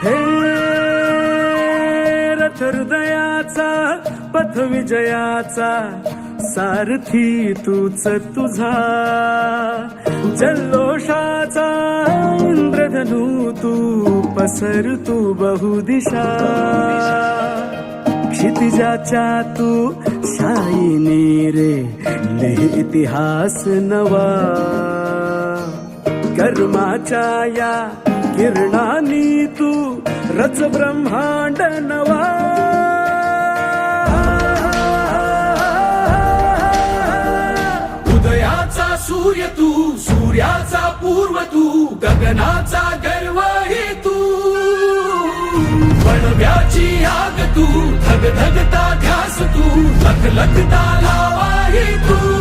हे रथ हृदयाचा पथ विजयाचा सारथी तूच तुझा, जल्लोषाचा इंद्रधनू तू पसर तू बहुदिशा, क्षितिजाच्या तू शाईनी रे लिहि इतिहास नवा, कर्माच्या या किरणानी तू रच ब्रह्मांड नवा. उदयाचा सूर्य तू, सूर्याचा पूर्व तू, गगनाचा गर्व हे तू, वणव्याची आग तू, धगधगता ध्यास तू, लखलखता लावा हे तू.